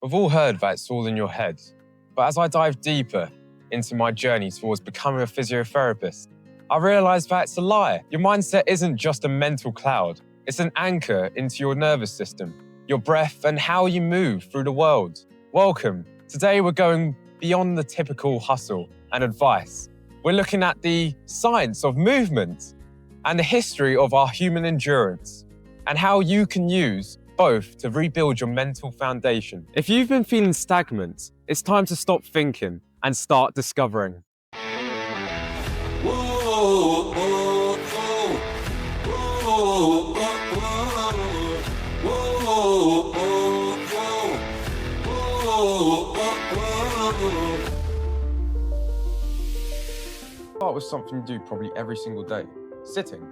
We've all heard that it's all in your head, but as I dive deeper into my journey towards becoming a physiotherapist, I realised that it's a lie. Your mindset isn't just a mental cloud, it's an anchor into your nervous system, your breath, and how you move through the world. Welcome. Today we're going beyond the typical hustle and advice. We're looking at the science of movement and the history of our human endurance, and how you can use both to rebuild your mental foundation. If you've been feeling stagnant, it's time to stop thinking and start discovering. Start with something you do probably every single day. Sitting.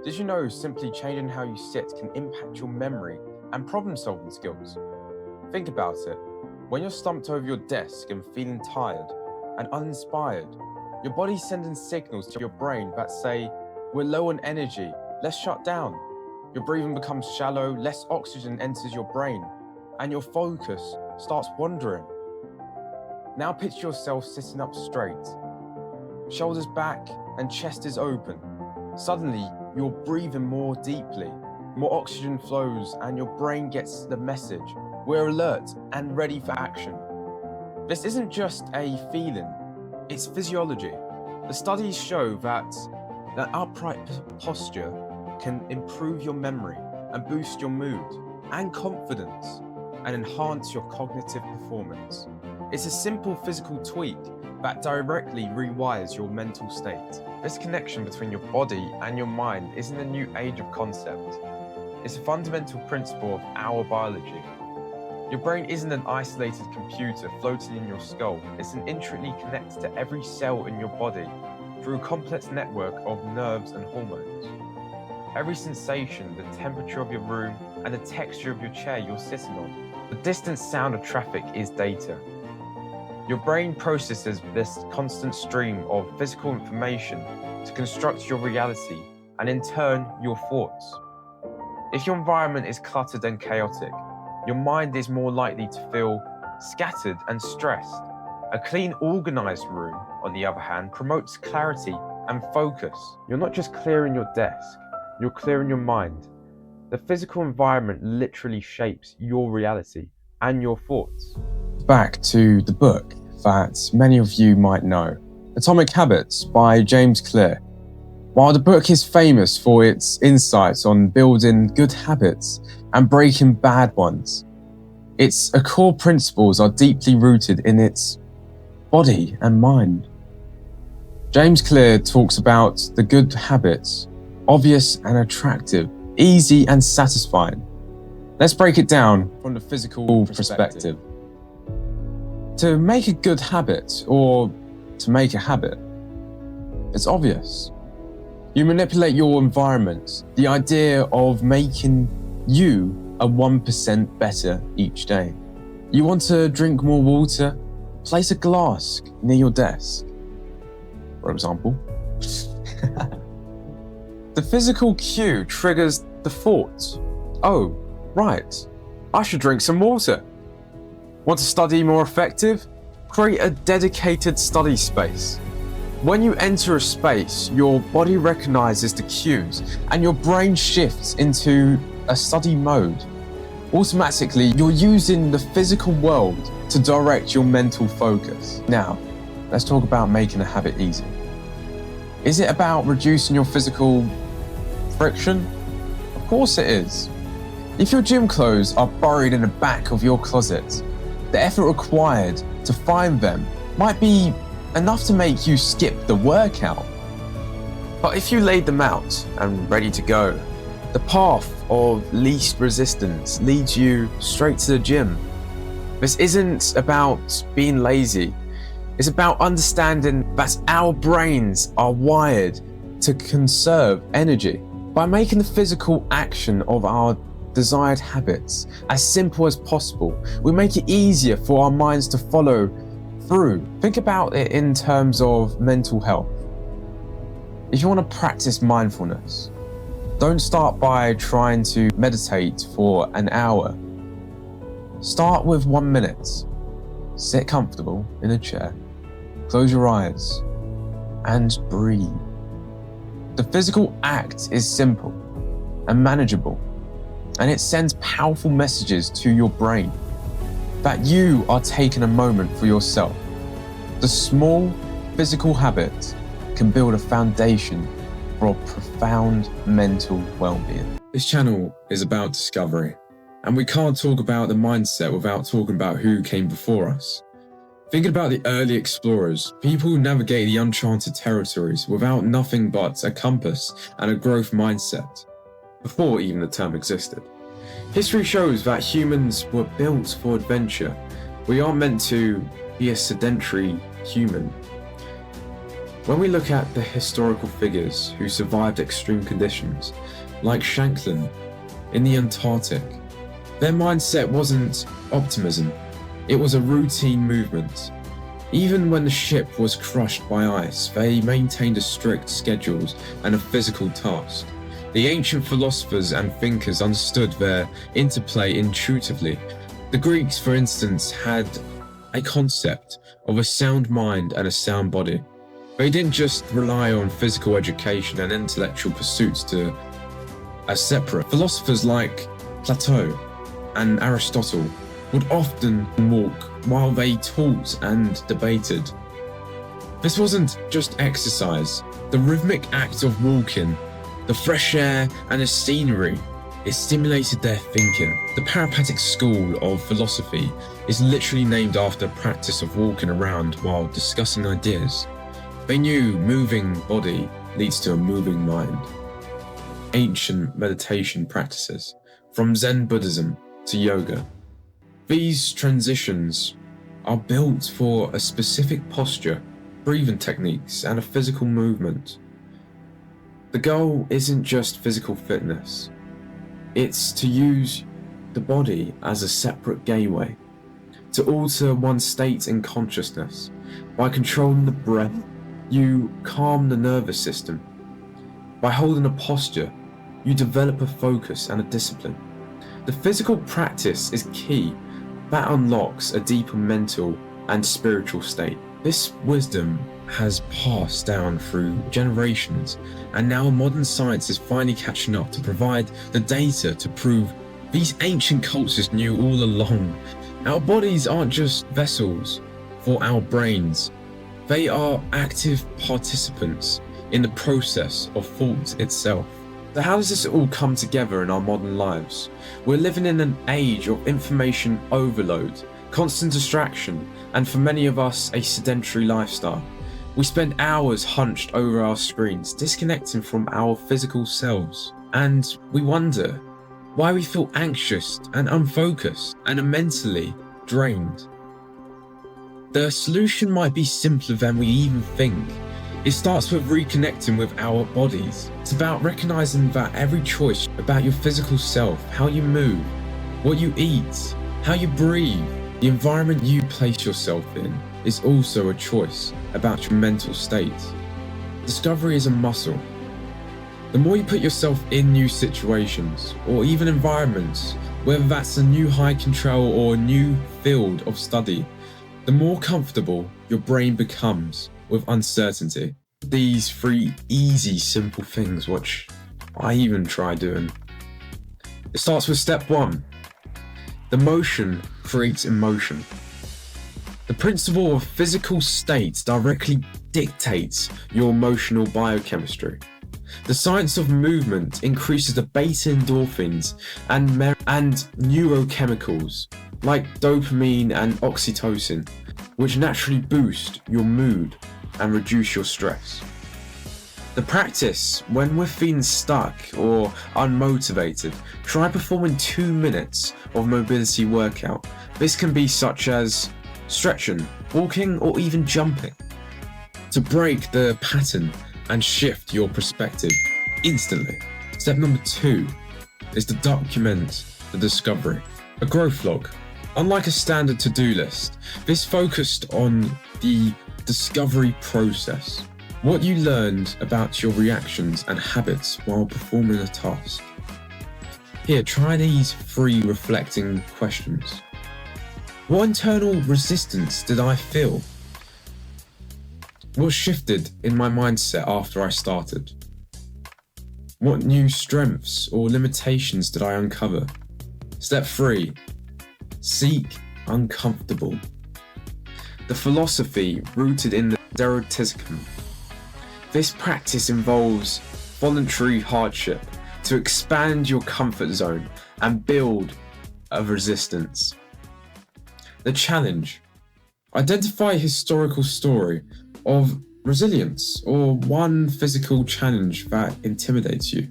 Did you know simply changing how you sit can impact your memory and problem-solving skills? Think about it. When you're slumped over your desk and feeling tired and uninspired, your body's sending signals to your brain that say, we're low on energy, let's shut down. Your breathing becomes shallow, less oxygen enters your brain, and your focus starts wandering. Now picture yourself sitting up straight, shoulders back and chest is open. Suddenly, you're breathing more deeply, more oxygen flows, and your brain gets the message. We're alert and ready for action. This isn't just a feeling, it's physiology. The studies show that upright posture can improve your memory and boost your mood and confidence and enhance your cognitive performance. It's a simple physical tweak that directly rewires your mental state. This connection between your body and your mind isn't a new age of concept. It's a fundamental principle of our biology. Your brain isn't an isolated computer floating in your skull. It's intricately connected to every cell in your body through a complex network of nerves and hormones. Every sensation, the temperature of your room, and the texture of your chair you're sitting on. The distant sound of traffic is data. Your brain processes this constant stream of physical information to construct your reality and in turn, your thoughts. If your environment is cluttered and chaotic, your mind is more likely to feel scattered and stressed. A clean, organized room, on the other hand, promotes clarity and focus. You're not just clearing your desk, you're clearing your mind. The physical environment literally shapes your reality and your thoughts. Back to the book that many of you might know, Atomic Habits by James Clear. While the book is famous for its insights on building good habits and breaking bad ones, its core principles are deeply rooted in its body and mind. James Clear talks about the good habits, obvious and attractive, easy and satisfying. Let's break it down from the physical perspective. To make a good habit, or to make a habit, it's obvious. You manipulate your environment, the idea of making you a 1% better each day. You want to drink more water? Place a glass near your desk, for example. The physical cue triggers the thought, oh, right, I should drink some water. Want to study more effective? Create a dedicated study space. When you enter a space, your body recognizes the cues and your brain shifts into a study mode. Automatically, you're using the physical world to direct your mental focus. Now, let's talk about making a habit easy. Is it about reducing your physical friction? Of course it is. If your gym clothes are buried in the back of your closet, the effort required to find them might be enough to make you skip the workout. But if you laid them out and ready to go, the path of least resistance leads you straight to the gym. This isn't about being lazy. It's about understanding that our brains are wired to conserve energy. By making the physical action of our desired habits as simple as possible, we make it easier for our minds to follow through. Think about it in terms of mental health. If you want to practice mindfulness, don't start by trying to meditate for an hour. Start with 1 minute. Sit comfortable in a chair, close your eyes, and breathe. The physical act is simple and manageable, and it sends powerful messages to your brain that you are taking a moment for yourself. The small physical habit can build a foundation for profound mental well-being. This channel is about discovery, and we can't talk about the mindset without talking about who came before us. Thinking about the early explorers, people who navigated the uncharted territories without nothing but a compass and a growth mindset, before even the term existed. History shows that humans were built for adventure. We aren't meant to be a sedentary human. When we look at the historical figures who survived extreme conditions, like Shanklin in the Antarctic, their mindset wasn't optimism, it was a routine movement. Even when the ship was crushed by ice, they maintained a strict schedules and a physical task. The ancient philosophers and thinkers understood their interplay intuitively. The Greeks, for instance, had a concept of a sound mind and a sound body. They didn't just rely on physical education and intellectual pursuits as separate. Philosophers like Plato and Aristotle would often walk while they taught and debated. This wasn't just exercise. The rhythmic act of walking, the fresh air and the scenery, it stimulated their thinking. The Peripatetic school of philosophy is literally named after the practice of walking around while discussing ideas. They knew moving body leads to a moving mind. Ancient meditation practices, from Zen Buddhism to yoga. These transitions are built for a specific posture, breathing techniques, and a physical movement. The goal isn't just physical fitness. It's to use the body as a separate gateway, to alter one's state in consciousness. By controlling the breath, you calm the nervous system. By holding a posture, you develop a focus and a discipline. The physical practice is key. That unlocks a deeper mental and spiritual state. This wisdom has passed down through generations, and now modern science is finally catching up to provide the data to prove these ancient cultures knew all along. Our bodies aren't just vessels for our brains. They are active participants in the process of thought itself. So how does this all come together in our modern lives? We're living in an age of information overload, constant distraction, and for many of us, a sedentary lifestyle. We spend hours hunched over our screens, disconnecting from our physical selves. And we wonder why we feel anxious and unfocused and are mentally drained. The solution might be simpler than we even think. It starts with reconnecting with our bodies. It's about recognizing that every choice about your physical self, how you move, what you eat, how you breathe, the environment you place yourself in, is also a choice about your mental state. Discovery is a muscle. The more you put yourself in new situations, or even environments, whether that's a new hiking trail or a new field of study, the more comfortable your brain becomes with uncertainty. These 3 easy, simple things, which I even try doing. It starts with step 1. The motion creates emotion. The principle of physical state directly dictates your emotional biochemistry. The science of movement increases the beta endorphins and neurochemicals like dopamine and oxytocin, which naturally boost your mood and reduce your stress. The practice, when we're feeling stuck or unmotivated, try performing 2 minutes of mobility workout. This can be such as stretching, walking, or even jumping, to break the pattern and shift your perspective instantly. Step number 2 is to document the discovery. A growth log. Unlike a standard to-do list, this focused on the discovery process. What you learned about your reactions and habits while performing a task. Here, try these 3 reflecting questions. What internal resistance did I feel? What shifted in my mindset after I started? What new strengths or limitations did I uncover? Step 3. Seek uncomfortable. The philosophy rooted in the Zoroastrianism. This practice involves voluntary hardship to expand your comfort zone and build a resistance. The challenge. Identify a historical story of resilience or one physical challenge that intimidates you.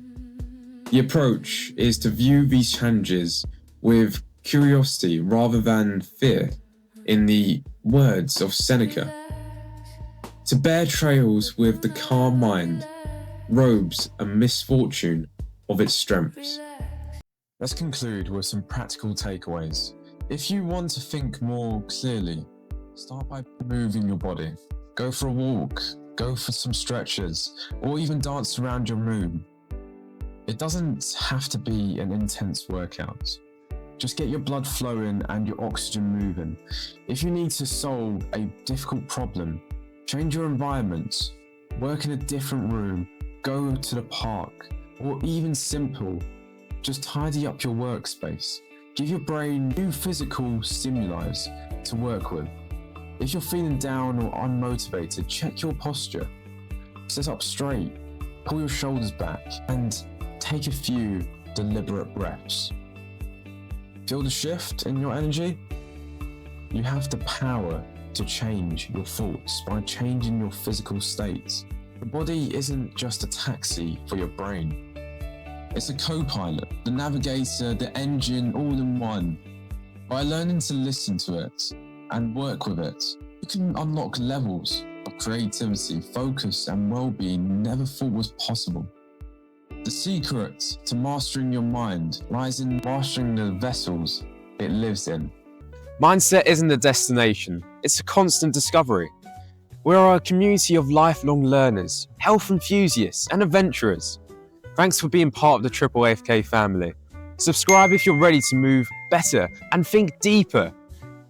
The approach is to view these challenges with curiosity rather than fear, in the words of Seneca. To bear trails with the calm mind robes a misfortune of its strengths. Let's conclude with some practical takeaways. If you want to think more clearly, start by moving your body. Go for a walk, go for some stretches, or even dance around your room. It doesn't have to be an intense workout. Just get your blood flowing and your oxygen moving. If you need to solve a difficult problem, change your environment, work in a different room, go to the park, or even simple, just tidy up your workspace. Give your brain new physical stimuli to work with. If you're feeling down or unmotivated, check your posture. Sit up straight, pull your shoulders back, and take a few deliberate breaths. Feel the shift in your energy? You have the power to change your thoughts by changing your physical states. The body isn't just a taxi for your brain. It's a co-pilot, the navigator, the engine, all in one. By learning to listen to it and work with it, you can unlock levels of creativity, focus, and well-being you never thought was possible. The secret to mastering your mind lies in mastering the vessels it lives in. Mindset isn't a destination, it's a constant discovery. We are a community of lifelong learners, health enthusiasts, and adventurers. Thanks for being part of the Triple AFK family. Subscribe if you're ready to move better and think deeper.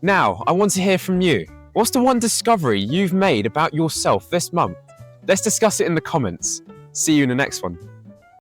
Now, I want to hear from you. What's the one discovery you've made about yourself this month? Let's discuss it in the comments. See you in the next one.